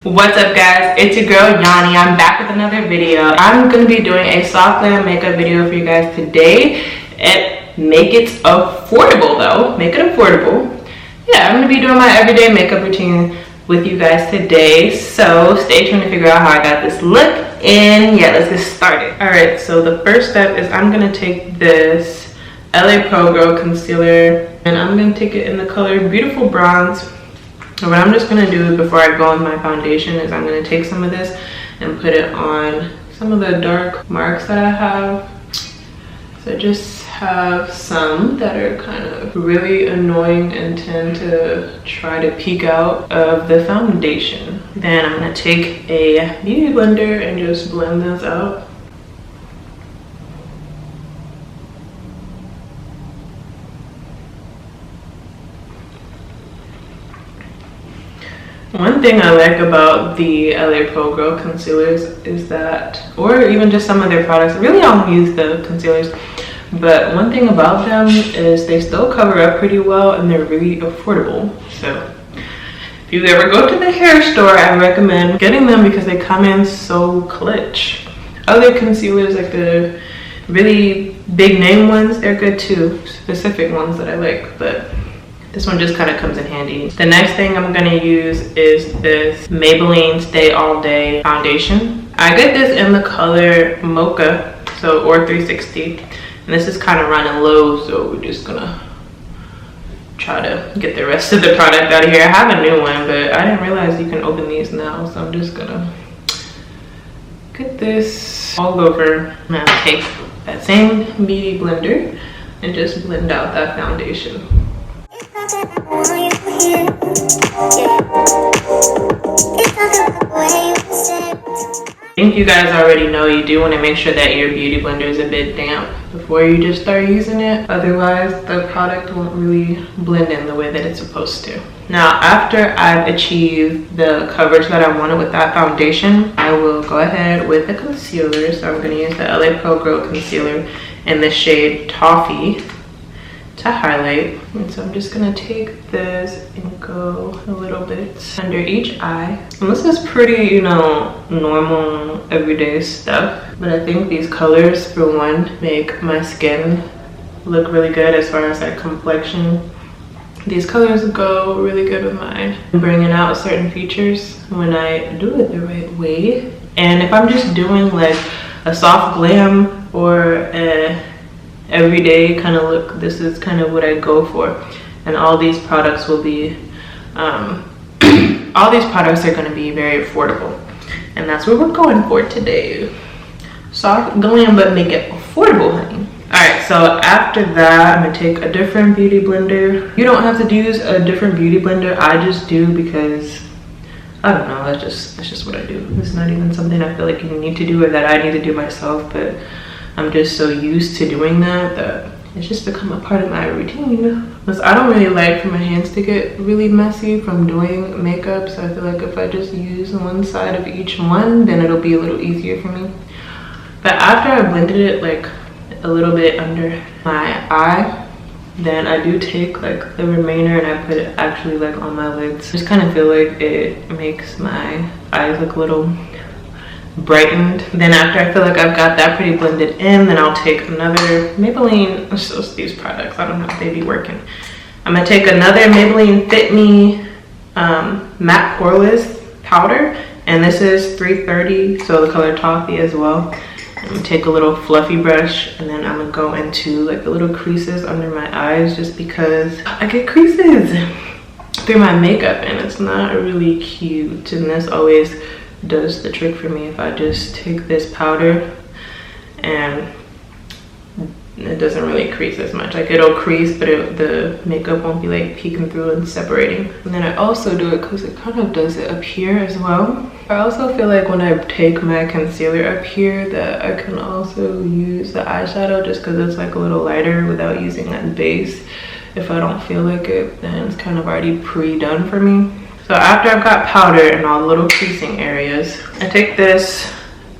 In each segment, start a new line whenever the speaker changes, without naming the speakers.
What's up guys, it's your girl Yanni. I'm back with another video. I'm going to be doing a soft glam makeup video for you guys today and make it affordable though. Make it affordable. Yeah, I'm going to be doing my everyday makeup routine with you guys today. So stay tuned to figure out how I got this look and yeah, let's get started. Alright, so the first step is I'm going to take this LA Pro Girl concealer and I'm going to take it in the color Beautiful Bronze. So what I'm just going to do before I go on my foundation is I'm going to take some of this and put it on some of the dark marks that I have. So I just have some that are kind of really annoying and tend to try to peek out of the foundation. Then I'm going to take a beauty blender and just blend this out. One thing I like about the LA Pro Girl concealers is that, or even just some of their products, really I don't use the concealers, but one thing about them is they still cover up pretty well and they're really affordable. So if you ever go to the hair store, I recommend getting them because they come in so clutch. Other concealers, like the really big name ones, they're good too, specific ones that I like, but this one just kind of comes in handy. The next thing I'm going to use is this Maybelline Stay All Day foundation. I get this in the color Mocha, or 360. And this is kind of running low, so we're just going to try to get the rest of the product out of here. I have a new one, but I didn't realize you can open these now, so I'm just going to get this all over. I'm going to take that same beauty blender and just blend out that foundation. I think you guys already know you do want to make sure that your beauty blender is a bit damp before you just start using it. Otherwise, the product won't really blend in the way that it's supposed to. Now, after I've achieved the coverage that I wanted with that foundation, I will go ahead with the concealer. So I'm going to use the LA Pro Girl concealer in the shade Toffee to highlight. And so I'm just gonna take this and go a little bit under each eye. And this is pretty, normal everyday stuff, but I think these colors, for one, make my skin look really good as far as like complexion. These colors go really good with mine, bringing out certain features when I do it the right way. And if I'm just doing like a soft glam or a everyday kind of look, this is kind of what I go for. And all these products will be all these products are going to be very affordable, and that's what we're going for today. Soft glam, but make it affordable, honey. All right, so after that, I'm gonna take a different beauty blender. You don't have to use a different beauty blender. I just do because I don't know, that's just what I do. It's not even something I feel like you need to do or that I need to do myself, but I'm just so used to doing that it's just become a part of my routine. Because I don't really like for my hands to get really messy from doing makeup, so I feel like if I just use one side of each one, then it'll be a little easier for me. But after I blended it like a little bit under my eye, then I do take like the remainder and I put it actually like on my lids. I just kind of feel like it makes my eyes look a little brightened. Then after I feel like I've got that pretty blended in, then I'll take another Maybelline, it's just these products, I don't know if they be working. I'm gonna take another Maybelline Fit Me Matte+Poreless powder, and this is 330, so the color Toffee as well. I'm gonna take a little fluffy brush and then I'm gonna go into like the little creases under my eyes, just because I get creases through my makeup and it's not really cute, and this always does the trick for me. If I just take this powder and it doesn't really crease as much, like it'll crease but the makeup won't be like peeking through and separating. And then I also do it because it kind of does it up here as well. I also feel like when I take my concealer up here that I can also use the eyeshadow just because it's like a little lighter without using that base. If I don't feel like it, then it's kind of already pre-done for me. So after I've got powder in all the little creasing areas, I take this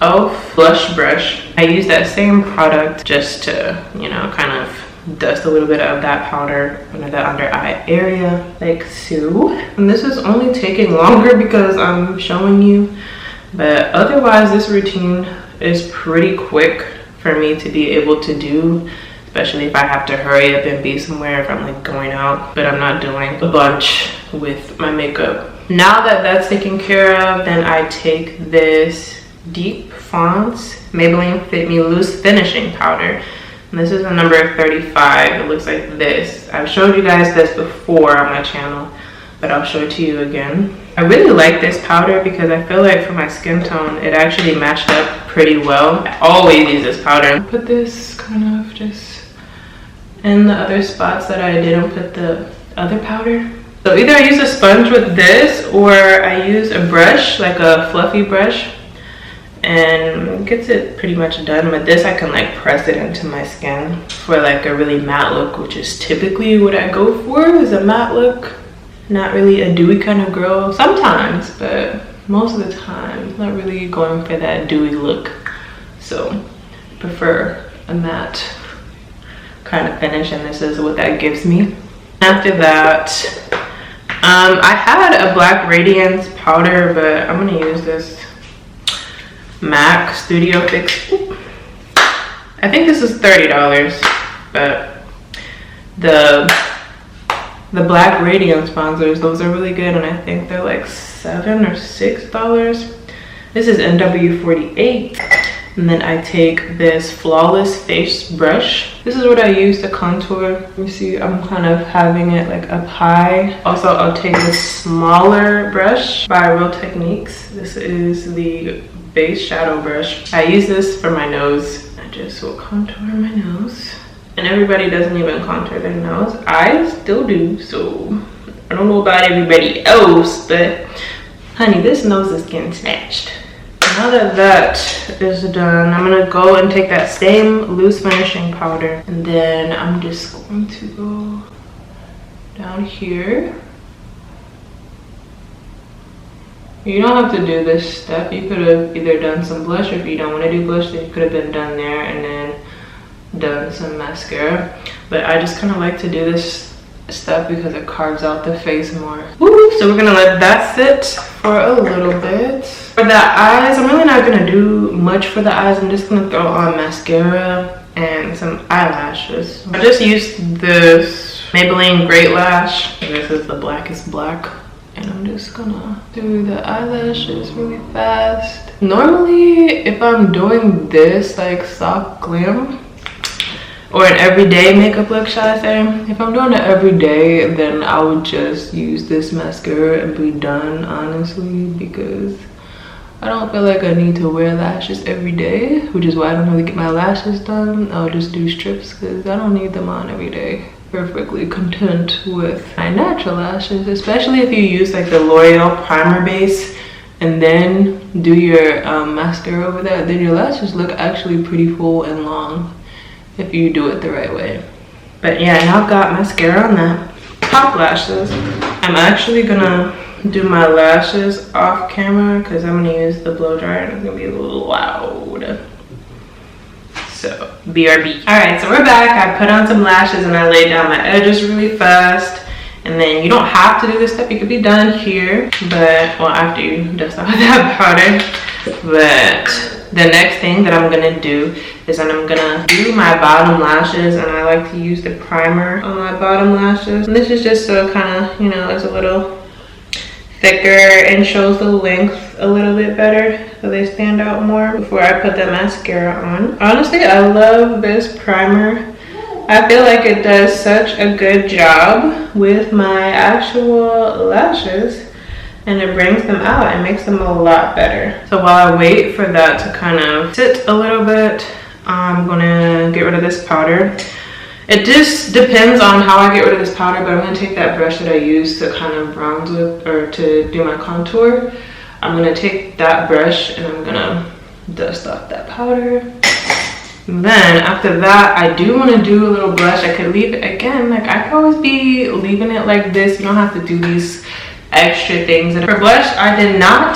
e.l.f. blush brush. I use that same product just to, kind of dust a little bit of that powder under the under eye area like so. And this is only taking longer because I'm showing you, but otherwise this routine is pretty quick for me to be able to do, especially if I have to hurry up and be somewhere, if I'm like going out, but I'm not doing a bunch with my makeup. Now that that's taken care of, then I take this Deep Fonts Maybelline Fit Me Loose Finishing Powder. And this is a number 35. It looks like this. I've showed you guys this before on my channel, but I'll show it to you again. I really like this powder because I feel like for my skin tone, it actually matched up pretty well. I always use this powder. Put this kind of just in the other spots that I didn't put the other powder. So either I use a sponge with this or I use a brush, like a fluffy brush, and it gets it pretty much done. With this I can like press it into my skin for like a really matte look, which is typically what I go for, is a matte look. Not really a dewy kind of girl sometimes, but most of the time not really going for that dewy look. So I prefer a matte kind of finish, and this is what that gives me. After that, I had a black Radiance powder, but I'm gonna use this MAC Studio Fix. I think this is $30, but the black Radiance sponsors, those are really good, and I think they're like $7 or $6. This is NW48. And then I take this Flawless Face Brush. This is what I use to contour. You see, I'm kind of having it like up high. Also, I'll take this smaller brush by Real Techniques. This is the Base Shadow Brush. I use this for my nose. I just will contour my nose. And everybody doesn't even contour their nose. I still do, so I don't know about everybody else, but honey, this nose is getting snatched. Now that that is done, I'm gonna go and take that same loose finishing powder, and then I'm just going to go down here. You don't have to do this step. You could have either done some blush, or if you don't want to do blush, then you could have been done there and then done some mascara. But I just kind of like to do this step because it carves out the face more. Woo! So we're gonna let that sit for a little bit. For the eyes, I'm really not gonna do much for the eyes. I'm just gonna throw on mascara and some eyelashes. I just used this Maybelline Great Lash. This is the Blackest black. And I'm just gonna do the eyelashes really fast. Normally, if I'm doing this like soft glam, or an everyday makeup look, should I say, if I'm doing it every day, then I would just use this mascara and be done, honestly, because I don't feel like I need to wear lashes every day, which is why I don't really get my lashes done. I'll just do strips because I don't need them on every day. Perfectly content with my natural lashes, especially if you use like the L'Oreal primer base and then do your mascara over that, then your lashes look actually pretty full and long if you do it the right way. But yeah, now I've got mascara on that. Top lashes. I'm actually gonna do my lashes off camera because I'm gonna use the blow dryer and it's gonna be a little loud. So BRB. All right, so we're back. I put on some lashes and I laid down my edges really fast. And then you don't have to do this step. You could be done here, but well, after you dust off that powder. But the next thing that I'm gonna do is that I'm gonna do my bottom lashes, and I like to use the primer on my bottom lashes. And this is just so kind of, you know, it's a little thicker and shows the length a little bit better, so they stand out more before I put the mascara on. Honestly, I love this primer. I feel like it does such a good job with my actual lashes, and it brings them out and makes them a lot better. So while I wait for that to kind of sit a little bit, I'm gonna get rid of this powder. It just depends on how I get rid of this powder, but I'm gonna take that brush that I use to kind of bronze with, or to do my contour. I'm gonna take that brush and I'm gonna dust off that powder. And then after that, I do want to do a little blush. I could leave it again, like I could always be leaving it like this. You don't have to do these extra things. And for blush, I did not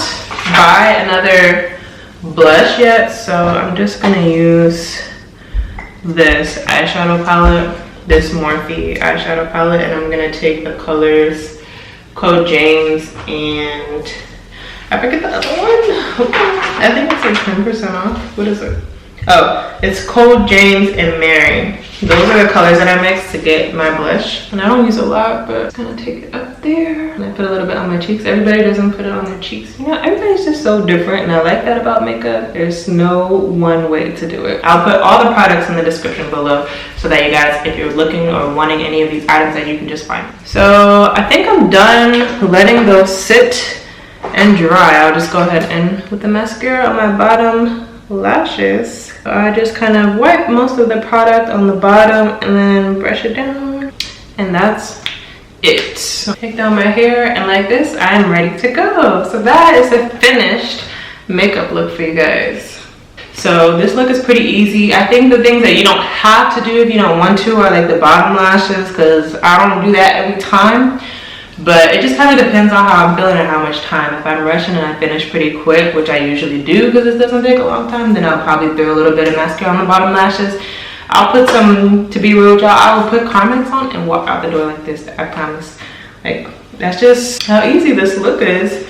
buy another blush yet, so I'm just gonna use this eyeshadow palette. this Morphe eyeshadow palette, and I'm gonna take the colors Code James and I forget the other one. I think it's like 10% off. What is it? Oh, it's Code James and Mary. Those are the colors that I mixed to get my blush. And I don't use a lot, but I'm gonna take it up there. And I put a little bit on my cheeks. Everybody doesn't put it on their cheeks. You know, everybody's just so different, and I like that about makeup. There's no one way to do it. I'll put all the products in the description below so that you guys, if you're looking or wanting any of these items, that you can just find. So I think I'm done letting those sit and dry. I'll just go ahead and with the mascara on my bottom lashes. So I just kind of wipe most of the product on the bottom and then brush it down, and that's it. So take down my hair, and like this, I am ready to go. So that is the finished makeup look for you guys. So this look is pretty easy. I think the things that you don't have to do if you don't want to are like the bottom lashes, because I don't do that every time. But it just kind of depends on how I'm feeling and how much time. If I'm rushing and I finish pretty quick, which I usually do because it doesn't take a long time, then I'll probably throw a little bit of mascara on the bottom lashes. I'll put some, to be real with y'all, I will put Carmen's on and walk out the door like this, I promise. Like, that's just how easy this look is.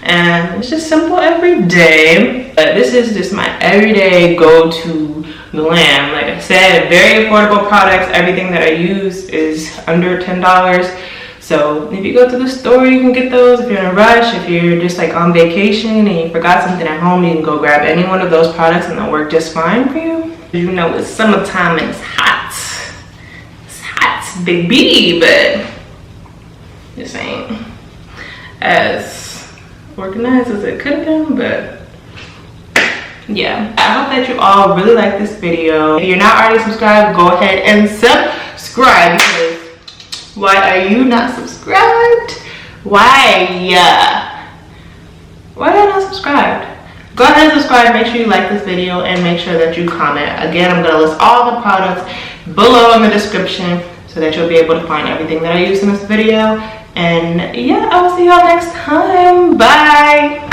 And it's just simple every day. But this is just my everyday go-to Glam. Like I said, very affordable products. Everything that I use is under $10. So if you go to the store, you can get those. If you're in a rush, if you're just like on vacation and you forgot something at home, you can go grab any one of those products and they'll work just fine for you. You know, it's summertime and it's hot. It's hot, baby, but this ain't as organized as it could have been, but yeah. I hope that you all really like this video. If you're not already subscribed, go ahead and subscribe, because why are you not subscribed? Why are you not subscribed? Go ahead and subscribe. Make sure you like this video and make sure that you comment. Again, I'm going to list all the products below in the description so that you'll be able to find everything that I used in this video. And yeah, I will see y'all next time. Bye.